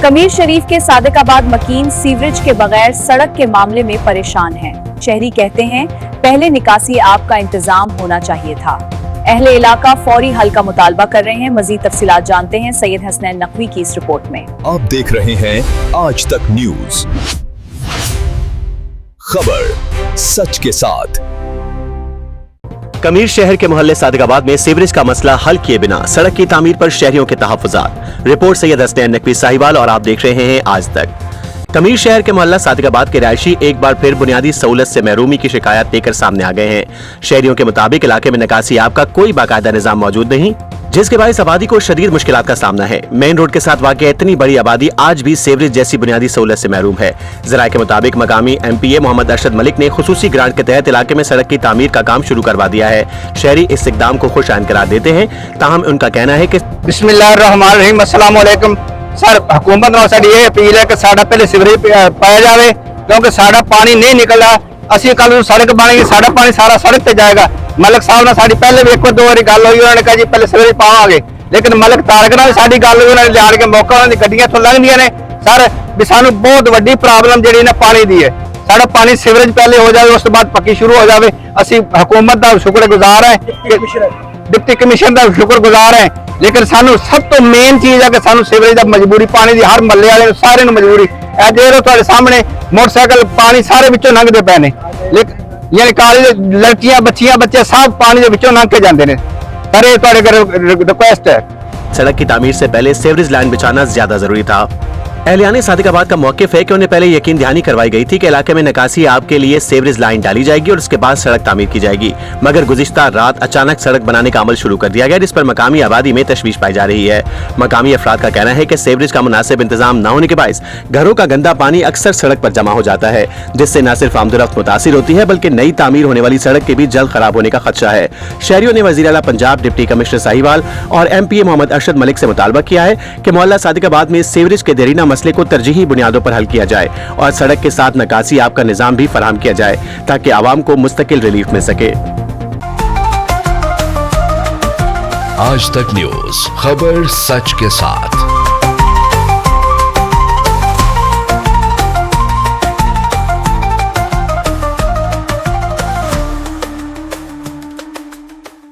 कमीर शरीफ के सादिकाबाद मकीन सीवरेज के बगैर सड़क के मामले में परेशान हैं। शहरी कहते हैं पहले निकासी आब का इंतजाम होना चाहिए था। अहले इलाका फौरी हल का मुतालबा कर रहे हैं। मजीद तफसीलात जानते हैं सैयद हसनैन नकवी की इस रिपोर्ट में। आप देख रहे हैं आज तक न्यूज, खबर सच के साथ। कमीर शहर के मोहल्ले सादिकाबाद में सीवरेज का मसला हल किए बिना सड़क की तामीर पर शहरियों के तहफ्फुज़ात। रिपोर्ट सैयद हसनैन नकवी साहिवाल और आप देख रहे हैं आज तक। कमीर शहर के मोहल्ला सादिकाबाद के रहायशी एक बार फिर बुनियादी सहूलत से महरूमी की शिकायत लेकर सामने आ गए हैं। शहरियों के मुताबिक इलाके में निकासी आब का कोई बाकायदा निजाम मौजूद नहीं, जिसके बायस आबादी को शदीद मुश्किलात का सामना है। मेन रोड के साथ वाक़या इतनी बड़ी आबादी आज भी सीवरेज जैसी बुनियादी सहूलत से महरूम है। जराये के मुताबिक मकामी MPA मोहम्मद अरशद मलिक ने खुसूसी ग्रांट के तहत इलाके में सड़क की तामीर का काम शुरू करवा दिया है। शहरी इस इक़दाम को खुशआइन करार देते हैं, ताहम उनका कहना है कि बिस्मिल्लाहिर्रहमानिर्रहीम, अस्सलाम वालेकुम। सर, हुकूमत नाल साडी ये अपील है कि साडा पहले सीवरेज पाया जाए, क्योंकि साडा पानी नहीं निकलदा। असीं कल सड़क बनेगी, साडा पानी सारा सड़क पे जाएगा। मलिक साहब नाल साडी पहले भी एक दो बारी गल हुई, उन्होंने कहा जी पहले सीवरेज पावांगे, लेकिन मलिक तारक नाल साडी गल हुई, उन्होंने लिया के मौका उन्होंने गड्डियां इत्थों लंघदियां ने। सर, भी सानू बहुत वड्डी प्रॉब्लम जिहड़ी ना पानी दी है। साडा पानी सीवरेज पहले हो जाए, उस बाद पक्की शुरू हो जाए। असीं हुकूमत दा शुक्रगुजार है, डिप्टी कमिश्नर दा शुक्रगुजार है, लेकिन सानू सब तो मेन चीज है कि सानू सीवरेज दा मजबूरी पानी दी हर महल्ले वाले सारे मजबूरी है। देर तुहाडे सामने मोटरसाइकिल पानी सारे विचों लंघदे पए ने, लेकिन यानी काली लड़कियां बच्चियां बच्चे सब पानी दे विचों लंघ के जांदे ने। सर, ये तुहाडे रिक्वेस्ट है। सड़क की तामीर से पहले सीवरेज लाइन बिछाना ज्यादा जरूरी था। एहलियाने सादिकाबाद का मौकिफ है कि उन्हें पहले यकीन दहानी करवाई गई थी कि इलाके में निकासी आब के लिए सीवरेज लाइन डाली जाएगी और उसके बाद सड़क तामीर की जाएगी, मगर गुज़िश्ता रात अचानक सड़क बनाने का अमल शुरू कर दिया गया, जिस पर मकामी आबादी में तशवीश पाई जा रही है। मकामी अफराद का कहना है कि सीवरेज का मुनासिब इंतजाम न होने के बायस घरों का गंदा पानी अक्सर सड़क पर जमा हो जाता है, जिससे न सिर्फ आमदोरफ्त मुतासिर होती है बल्कि नई तामीर होने वाली सड़क के भी जल्द खराब होने का खदशा है। शहरियों ने वज़ीर आला पंजाब, डिप्टी कमिश्नर साहिवाल और MPA मोहम्मद अरशद मलिक से मुतालबा किया है कि मोहल्ला सादिकाबाद में सीवरेज के देरीना मसले को तरजीही बुनियादों पर हल किया जाए और सड़क के साथ निकासी आब का निजाम भी फराहम किया जाए, ताकि आवाम को मुस्तकिल रिलीफ मिल सके। आज तक न्यूज, खबर सच के साथ।